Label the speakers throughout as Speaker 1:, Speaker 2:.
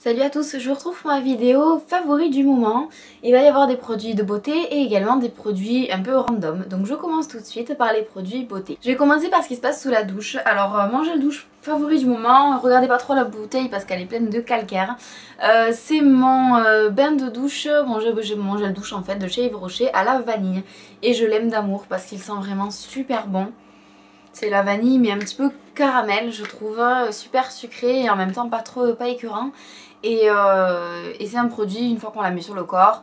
Speaker 1: Salut à tous, je vous retrouve pour ma vidéo favori du moment. Il va y avoir des produits de beauté et également des produits un peu random. Donc je commence tout de suite par les produits beauté. Je vais commencer par ce qui se passe sous la douche. Alors mon gel douche favori du moment, regardez pas trop la bouteille parce qu'elle est pleine de calcaire. C'est mon bain de douche, mon gel douche en fait de chez Yves Rocher à la vanille. Et je l'aime d'amour parce qu'il sent vraiment super bon. C'est la vanille mais un petit peu caramel je trouve, super sucré et en même temps pas écœurant. Et c'est un produit, une fois qu'on l'a mis sur le corps,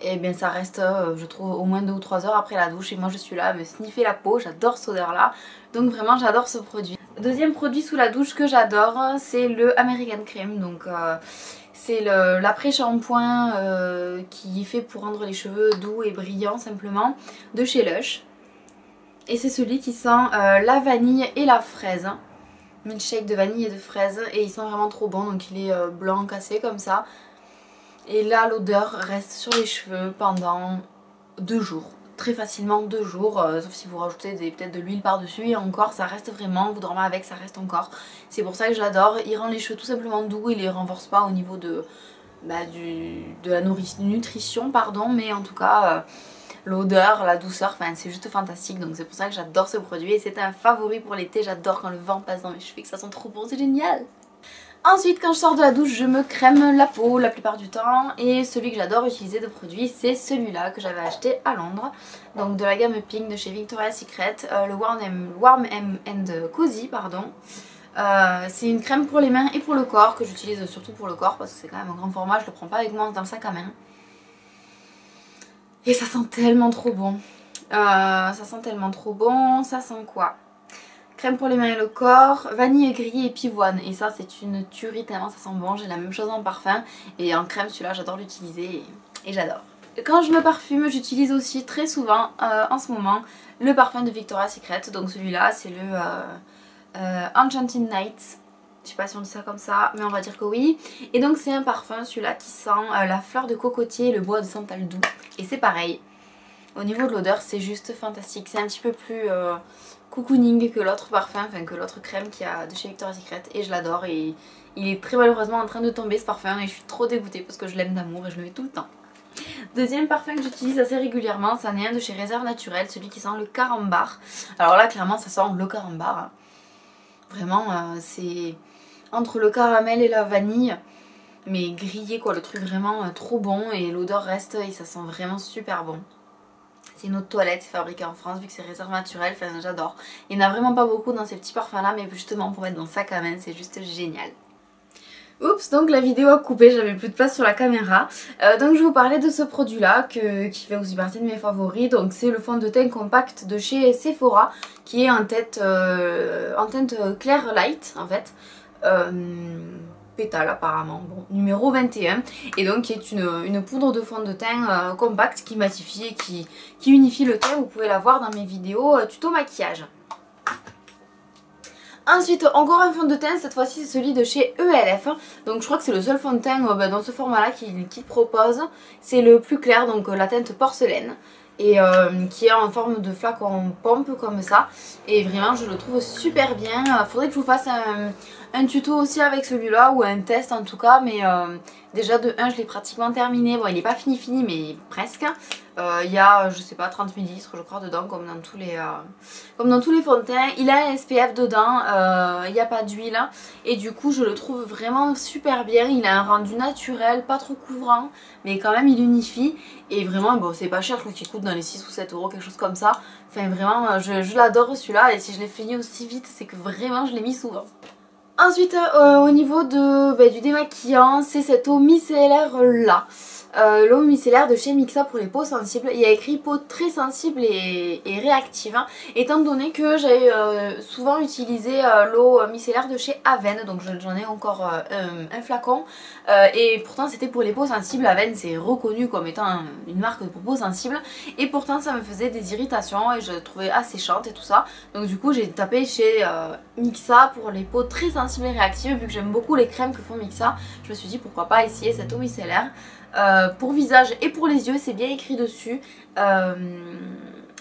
Speaker 1: et bien ça reste je trouve au moins 2 ou 3 heures après la douche. Et moi je suis là à me sniffer la peau, j'adore cette odeur là. Donc vraiment j'adore ce produit. Deuxième produit sous la douche que j'adore, c'est le American Cream. Donc c'est l'après-shampoing qui est fait pour rendre les cheveux doux et brillants simplement, de chez Lush. Et c'est celui qui sent la vanille et la fraise. Milkshake de vanille et de fraise. Et il sent vraiment trop bon. Donc il est blanc cassé comme ça. Et là l'odeur reste sur les cheveux pendant 2 jours. Très facilement 2 jours. Sauf si vous rajoutez peut-être de l'huile par dessus. Et encore ça reste vraiment, vous dormez avec, ça reste encore. C'est pour ça que je l'adore. Il rend les cheveux tout simplement doux. Il les renforce pas au niveau de la nutrition pardon. Mais en tout cas... l'odeur, la douceur, enfin c'est juste fantastique. Donc c'est pour ça que j'adore ce produit et c'est un favori pour l'été. J'adore quand le vent passe dans mes cheveux et que ça sent trop bon, c'est génial. Ensuite quand je sors de la douche je me crème la peau la plupart du temps. Et celui que j'adore utiliser de produit c'est celui-là que j'avais acheté à Londres. Donc de la gamme Pink de chez Victoria's Secret, le Warm and Cozy pardon. C'est une crème pour les mains et pour le corps que j'utilise surtout pour le corps parce que c'est quand même un grand format, je le prends pas avec moi dans le sac à main. Et ça sent tellement trop bon. Ça sent quoi? Crème pour les mains et le corps, vanille grillée et pivoine. Et ça c'est une tuerie tellement ça sent bon. J'ai la même chose en parfum. Et en crème celui-là j'adore l'utiliser et j'adore. Quand je me parfume j'utilise aussi très souvent en ce moment le parfum de Victoria's Secret. Donc celui-là c'est le Enchanted Night. Je sais pas si on dit ça comme ça, mais on va dire que oui. Et donc c'est un parfum celui-là qui sent la fleur de cocotier et le bois de santal doux. Et c'est pareil, au niveau de l'odeur c'est juste fantastique. C'est un petit peu plus cocooning que l'autre parfum, enfin que l'autre crème qu'il y a de chez Victoria's Secret. Et je l'adore et il est très malheureusement en train de tomber ce parfum. Et je suis trop dégoûtée parce que je l'aime d'amour et je le mets tout le temps. Deuxième parfum que j'utilise assez régulièrement, c'en est un de chez Réserve Naturelle, celui qui sent le carambar. Alors là clairement ça sent le carambar. Vraiment c'est... entre le caramel et la vanille, mais grillé quoi, le truc vraiment trop bon et l'odeur reste et ça sent vraiment super bon. C'est une eau de toilette, c'est fabriqué en France vu que c'est Réserve Naturelle, enfin j'adore. Il n'y en a vraiment pas beaucoup dans ces petits parfums là, mais justement pour mettre dans le sac à main c'est juste génial. Oups, donc la vidéo a coupé, j'avais plus de place sur la caméra. Donc je vous parlais de ce produit là qui fait aussi partie de mes favoris. Donc c'est le fond de teint compact de chez Sephora qui est en teinte clair light en fait. Pétale apparemment, bon, numéro 21. Et donc qui est une poudre de fond de teint compact qui matifie et qui unifie le teint. Vous pouvez la voir dans mes vidéos tuto maquillage. Ensuite encore un fond de teint, cette fois-ci c'est celui de chez ELF. Donc je crois que c'est le seul fond de teint dans ce format là qu'il propose. C'est le plus clair, donc la teinte porcelaine. Et qui est en forme de flacon pompe comme ça. Et vraiment je le trouve super bien. Faudrait que je vous fasse un tuto aussi avec celui-là, ou un test en tout cas. Mais déjà de 1 je l'ai pratiquement terminé. Bon il n'est pas fini mais presque. Il y a je sais pas 30 ml je crois dedans comme dans tous les fonds de teint. Il a un SPF dedans, il n'y a pas d'huile. Et du coup je le trouve vraiment super bien. Il a un rendu naturel, pas trop couvrant, mais quand même il unifie. Et vraiment bon c'est pas cher, je crois qu'il coûte dans les 6 ou 7 euros, quelque chose comme ça. Enfin vraiment je l'adore celui-là. Et si je l'ai fini aussi vite c'est que vraiment je l'ai mis souvent. Ensuite au niveau du démaquillant, c'est cette eau micellaire là. L'eau micellaire de chez Mixa pour les peaux sensibles. Il y a écrit peau très sensible et réactive, hein, étant donné que j'ai souvent utilisé l'eau micellaire de chez Aven. Donc j'en ai encore un flacon et pourtant c'était pour les peaux sensibles. Aven c'est reconnu comme étant une marque pour peau sensible et pourtant ça me faisait des irritations et je le trouvais asséchante et tout ça. Donc du coup j'ai tapé chez Mixa pour les peaux très sensibles et réactives. Vu que j'aime beaucoup les crèmes que font Mixa, je me suis dit pourquoi pas essayer cette eau micellaire. Pour visage et pour les yeux, c'est bien écrit dessus.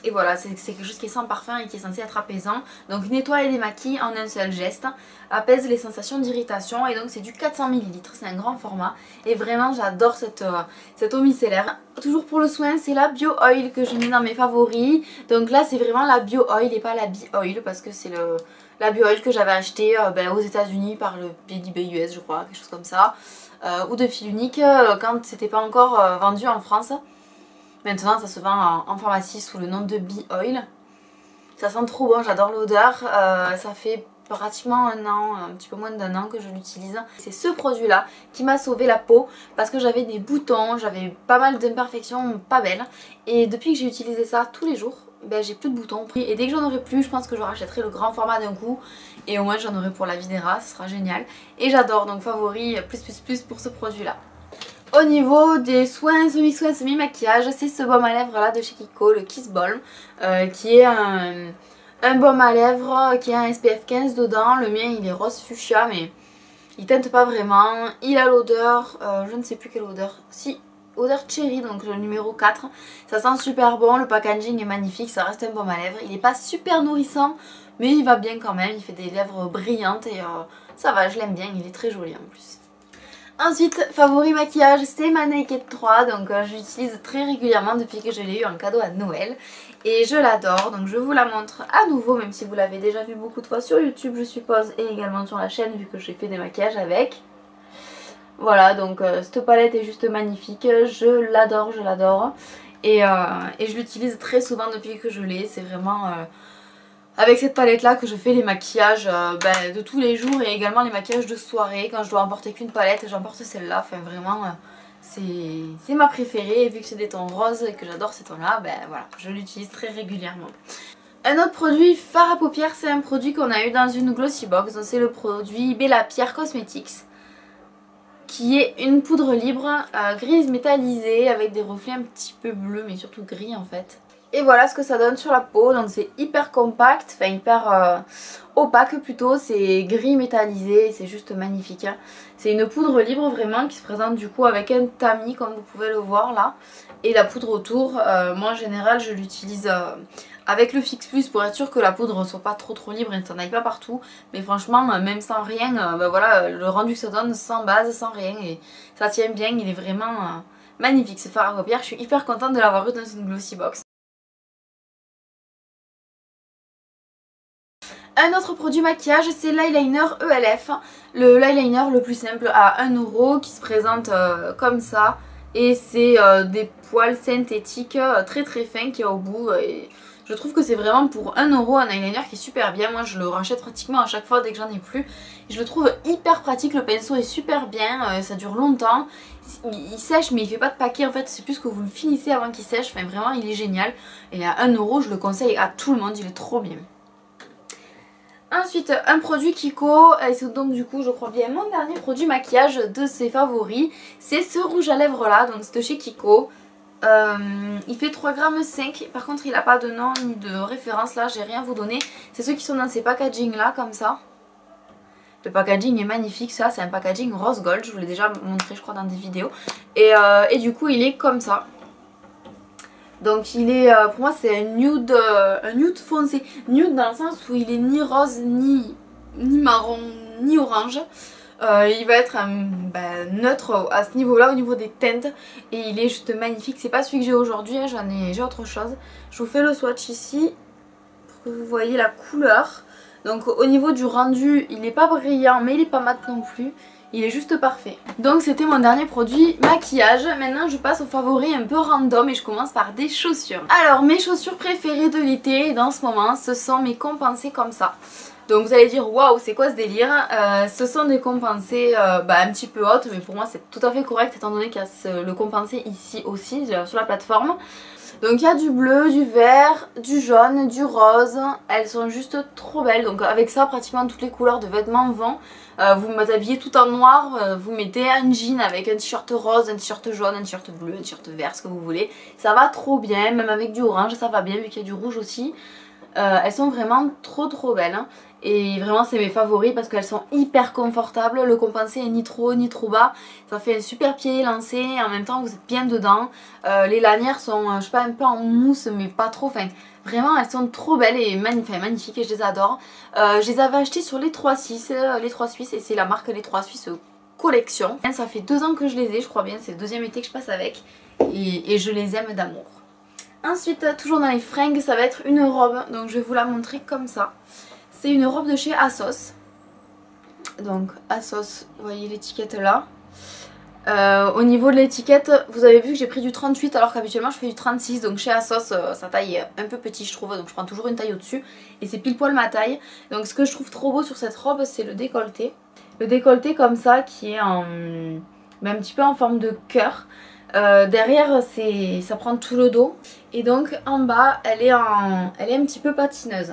Speaker 1: Et voilà, c'est quelque chose qui est sans parfum et qui est censé être apaisant. Donc nettoie et démaquille en un seul geste, apaise les sensations d'irritation et donc c'est du 400 ml, c'est un grand format. Et vraiment j'adore cette eau micellaire. Toujours pour le soin, c'est la Bio Oil que je mets dans mes favoris. Donc là c'est vraiment la Bio Oil et pas la Bee Oil parce que c'est la Bio Oil que j'avais acheté aux États-Unis par le PDB US je crois, quelque chose comme ça. Ou de fil unique quand c'était pas encore vendu en France. Maintenant ça se vend en pharmacie sous le nom de Bee Oil. Ça sent trop bon, j'adore l'odeur. Ça fait pratiquement un an, un petit peu moins d'un an que je l'utilise. C'est ce produit là qui m'a sauvé la peau parce que j'avais des boutons, j'avais pas mal d'imperfections pas belles. Et depuis que j'ai utilisé ça tous les jours, ben, j'ai plus de boutons. Et dès que j'en aurai plus, je pense que je rachèterai le grand format d'un coup. Et au moins j'en aurai pour la vie des rats, ce sera génial. Et j'adore, donc favori plus pour ce produit là. Au niveau des soins, semi-soins, semi-maquillage, c'est ce baume à lèvres là de chez Kiko, le Kiss Balm, qui est un baume à lèvres qui a un SPF 15 dedans. Le mien il est rose fuchsia mais il teinte pas vraiment. Il a l'odeur, je ne sais plus quelle odeur, si, odeur cherry, donc le numéro 4. Ça sent super bon, le packaging est magnifique, ça reste un baume à lèvres. Il n'est pas super nourrissant mais il va bien quand même, il fait des lèvres brillantes et ça va, je l'aime bien, il est très joli en plus. Ensuite, favori maquillage, c'est ma Naked 3, donc je l'utilise très régulièrement depuis que je l'ai eu en cadeau à Noël. Et je l'adore, donc je vous la montre à nouveau, même si vous l'avez déjà vu beaucoup de fois sur YouTube je suppose, et également sur la chaîne vu que j'ai fait des maquillages avec. Voilà, donc cette palette est juste magnifique, je l'adore, je l'adore. Et je l'utilise très souvent depuis que je l'ai, c'est vraiment... avec cette palette là que je fais les maquillages de tous les jours et également les maquillages de soirée. Quand je dois emporter qu'une palette, j'emporte celle-là. Enfin vraiment, c'est ma préférée. Et vu que c'est des tons roses et que j'adore ces tons là, voilà, je l'utilise très régulièrement. Un autre produit fard à paupières, c'est un produit qu'on a eu dans une Glossy Box. Donc c'est le produit Bella Pierre Cosmetics, qui est une poudre libre grise métallisée avec des reflets un petit peu bleus mais surtout gris en fait. Et voilà ce que ça donne sur la peau, donc c'est hyper compact, enfin hyper opaque plutôt, c'est gris métallisé, c'est juste magnifique. Hein. C'est une poudre libre vraiment qui se présente du coup avec un tamis comme vous pouvez le voir là. Et la poudre autour, moi en général je l'utilise avec le Fix Plus pour être sûr que la poudre ne soit pas trop libre et ne s'en aille pas partout. Mais franchement même sans rien, voilà, le rendu que ça donne sans base, sans rien, et ça tient bien, il est vraiment magnifique ce fard à paupières. Je suis hyper contente de l'avoir eu dans une Glossy Box. Un autre produit maquillage, c'est l'eyeliner ELF, l'eyeliner le plus simple à 1 € qui se présente comme ça. Et c'est des poils synthétiques très fins qu'il y a au bout. Et je trouve que c'est vraiment pour 1 € un eyeliner qui est super bien. Moi je le rachète pratiquement à chaque fois dès que j'en ai plus. Et je le trouve hyper pratique, le pinceau est super bien, ça dure longtemps. Il sèche mais il fait pas de paquet en fait, c'est plus que vous le finissez avant qu'il sèche. Enfin vraiment il est génial. Et à 1 € je le conseille à tout le monde, il est trop bien. Ensuite, un produit Kiko, et c'est donc du coup je crois bien mon dernier produit maquillage de ses favoris. C'est ce rouge à lèvres là, donc c'est de chez Kiko. Il fait 3,5 g, par contre il n'a pas de nom ni de référence là, j'ai rien à vous donner. C'est ceux qui sont dans ces packaging là comme ça. Le packaging est magnifique, ça c'est un packaging rose gold, je vous l'ai déjà montré je crois dans des vidéos. Et du coup il est comme ça. Donc il est, pour moi c'est un nude foncé, nude dans le sens où il est ni rose, ni marron, ni orange. Il va être neutre à ce niveau là, au niveau des teintes, et il est juste magnifique. C'est pas celui que j'ai aujourd'hui, hein, j'ai autre chose. Je vous fais le swatch ici pour que vous voyez la couleur. Donc au niveau du rendu il n'est pas brillant mais il n'est pas mat non plus. Il est juste parfait. Donc c'était mon dernier produit maquillage. Maintenant je passe aux favoris un peu random et je commence par des chaussures. Alors mes chaussures préférées de l'été dans ce moment, ce sont mes compensées comme ça. Donc vous allez dire waouh c'est quoi ce délire, ce sont des compensées un petit peu hautes mais pour moi c'est tout à fait correct étant donné qu'il y a le compensé ici aussi sur la plateforme. Donc il y a du bleu, du vert, du jaune, du rose, elles sont juste trop belles. Donc avec ça pratiquement toutes les couleurs de vêtements vont. Vous m'habillez tout en noir, vous mettez un jean avec un t-shirt rose, un t-shirt jaune, un t-shirt bleu, un t-shirt vert, ce que vous voulez. Ça va trop bien, même avec du orange ça va bien vu qu'il y a du rouge aussi. Elles sont vraiment trop belles hein. Et vraiment c'est mes favoris parce qu'elles sont hyper confortables. Le compensé est ni trop haut ni trop bas. Ça fait un super pied lancé et en même temps vous êtes bien dedans. Les lanières sont je sais pas un peu en mousse mais pas trop. Enfin vraiment elles sont trop belles et magnifiques et je les adore. Je les avais achetées sur les 3 Suisses et c'est la marque Les 3 Suisses collection. Ça fait 2 ans que je les ai, je crois bien. C'est le deuxième été que je passe avec et je les aime d'amour. Ensuite toujours dans les fringues ça va être une robe. Donc je vais vous la montrer comme ça. C'est une robe de chez ASOS. Donc ASOS, vous voyez l'étiquette là. Au niveau de l'étiquette, vous avez vu que j'ai pris du 38 alors qu'habituellement je fais du 36. Donc chez ASOS, sa taille est un peu petit je trouve. Donc je prends toujours une taille au-dessus. Et c'est pile poil ma taille. Donc ce que je trouve trop beau sur cette robe, c'est le décolleté. Le décolleté comme ça qui est un petit peu en forme de cœur. Derrière ça prend tout le dos. Et donc en bas, elle est un petit peu patineuse.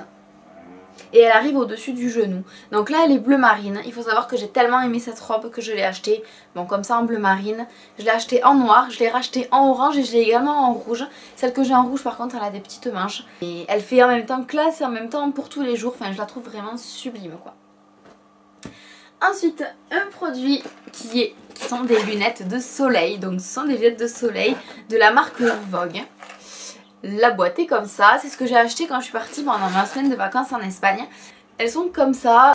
Speaker 1: Et elle arrive au-dessus du genou. Donc là elle est bleu marine. Il faut savoir que j'ai tellement aimé cette robe que je l'ai achetée bon comme ça en bleu marine. Je l'ai achetée en noir, je l'ai rachetée en orange et je l'ai également en rouge. Celle que j'ai en rouge par contre elle a des petites manches. Et elle fait en même temps classe et en même temps pour tous les jours. Enfin je la trouve vraiment sublime quoi. Ensuite un produit qui sont des lunettes de soleil. Donc ce sont des lunettes de soleil de la marque Vogue. La boîte est comme ça, c'est ce que j'ai acheté quand je suis partie pendant ma semaine de vacances en Espagne. Elles sont comme ça,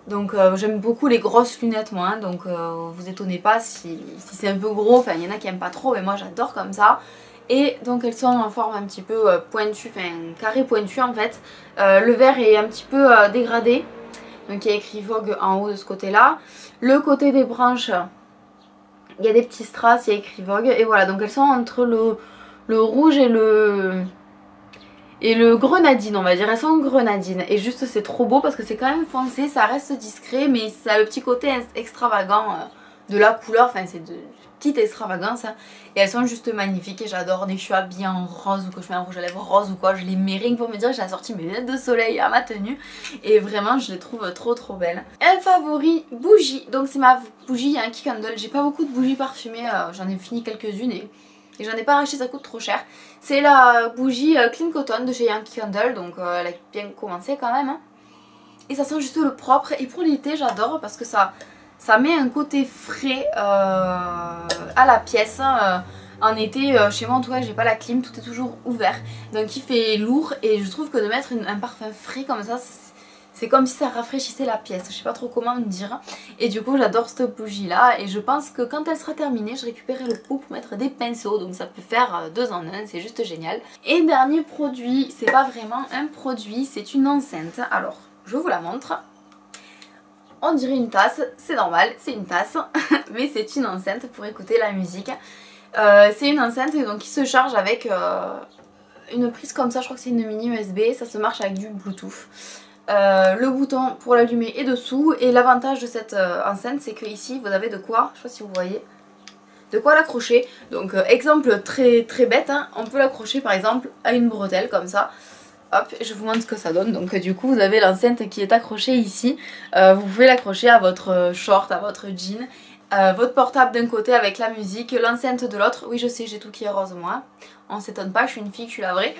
Speaker 1: donc j'aime beaucoup les grosses lunettes moi, hein, donc vous étonnez pas si c'est un peu gros, enfin il y en a qui aiment pas trop mais moi j'adore comme ça. Et donc elles sont en forme un petit peu pointue, enfin carré pointu en fait. Le verre est un petit peu dégradé, donc il y a écrit Vogue en haut de ce côté là. Le côté des branches, il y a des petits strass, il y a écrit Vogue et voilà, donc elles sont entre le rouge et le grenadine on va dire, elles sont grenadine et juste c'est trop beau parce que c'est quand même foncé, ça reste discret mais ça a le petit côté extravagant de la couleur, enfin c'est de petite extravagance hein. Et elles sont juste magnifiques et j'adore dès que je suis habillée en rose ou que je mets un rouge à lèvres rose ou quoi, je les mets rien que pour me dire que j'ai assorti mes lunettes de soleil à ma tenue et vraiment je les trouve trop belles. Un favori bougie, donc c'est ma bougie Yankee Candle, j'ai pas beaucoup de bougies parfumées, j'en ai fini quelques-unes et j'en ai pas racheté, ça coûte trop cher. C'est la bougie Clean Cotton de chez Yankee Candle, donc elle a bien commencé quand même. Hein. Et ça sent juste le propre. Et pour l'été, j'adore parce que ça met un côté frais à la pièce. En été, chez moi en tout cas, j'ai pas la clim, tout est toujours ouvert. Donc il fait lourd et je trouve que de mettre un parfum frais comme ça, c'est comme si ça rafraîchissait la pièce, je sais pas trop comment me dire. Et du coup j'adore cette bougie là et je pense que quand elle sera terminée je récupérerai le pot pour mettre des pinceaux. Donc ça peut faire 2 en 1, c'est juste génial. Et dernier produit, c'est pas vraiment un produit, c'est une enceinte. Alors je vous la montre. On dirait une tasse, c'est normal, c'est une tasse. Mais c'est une enceinte pour écouter la musique. C'est une enceinte donc, qui se charge avec une prise comme ça, je crois que c'est une mini USB. Ça se marche avec du Bluetooth. Le bouton pour l'allumer est dessous et l'avantage de cette enceinte c'est que ici vous avez de quoi, je sais pas si vous voyez, de quoi l'accrocher. Donc exemple très bête, hein, on peut l'accrocher par exemple à une bretelle comme ça. Hop, je vous montre ce que ça donne. Donc du coup vous avez l'enceinte qui est accrochée ici, vous pouvez l'accrocher à votre short, à votre jean. Votre portable d'un côté avec la musique, l'enceinte de l'autre. Oui je sais, j'ai tout qui est rose moi. On s'étonne pas, je suis une fille, je suis la vraie.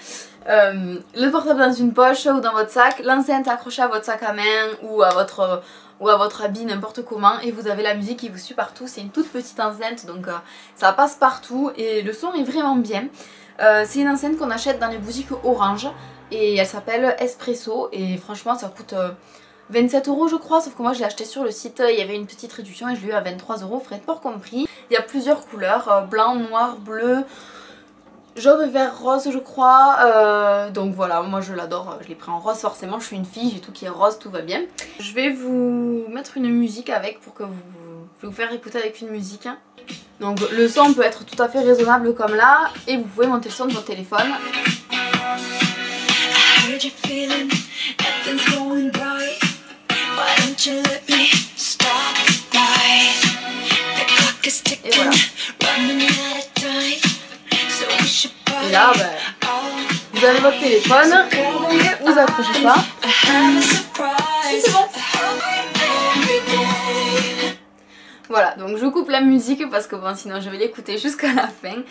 Speaker 1: Le portable dans une poche ou dans votre sac, l'enceinte accrochée à votre sac à main ou à votre habit, n'importe comment. Et vous avez la musique qui vous suit partout. C'est une toute petite enceinte donc ça passe partout et le son est vraiment bien. C'est une enceinte qu'on achète dans les boutiques Orange et elle s'appelle Espresso et franchement ça coûte 27 € je crois, sauf que moi je l'ai acheté sur le site, il y avait une petite réduction et je l'ai eu à 23 €, frais de port compris. Il y a plusieurs couleurs, blanc, noir, bleu, jaune, vert, rose je crois, donc voilà, moi je l'adore, je l'ai pris en rose forcément, je suis une fille, j'ai tout qui est rose, tout va bien. Je vais vous mettre une musique avec pour que je vais vous faire écouter avec une musique. Donc le son peut être tout à fait raisonnable comme là, et vous pouvez monter le son de votre téléphone. Et voilà. Et là, vous avez votre téléphone, vous accrochez ça, et c'est bon. Voilà, donc je coupe la musique parce que bon, sinon je vais l'écouter jusqu'à la fin.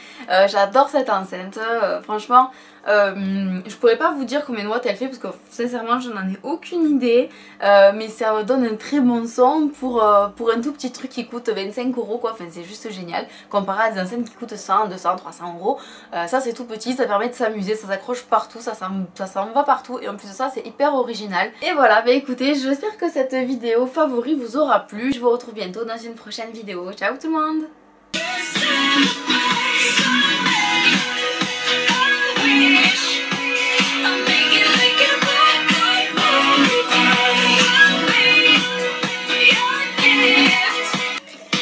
Speaker 1: J'adore cette enceinte, franchement, Je pourrais pas vous dire combien de watts elle fait parce que sincèrement je n'en ai aucune idée, mais ça donne un très bon son pour un tout petit truc qui coûte 25 € quoi, enfin c'est juste génial comparé à des enceintes qui coûtent 100, 200, 300 €. Ça c'est tout petit, ça permet de s'amuser, ça s'accroche partout, ça s'en va partout et en plus de ça c'est hyper original. Et voilà, bah écoutez, j'espère que cette vidéo favori vous aura plu, je vous retrouve bientôt dans une prochaine vidéo. Ciao tout le monde!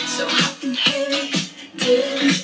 Speaker 1: So hot and heavy,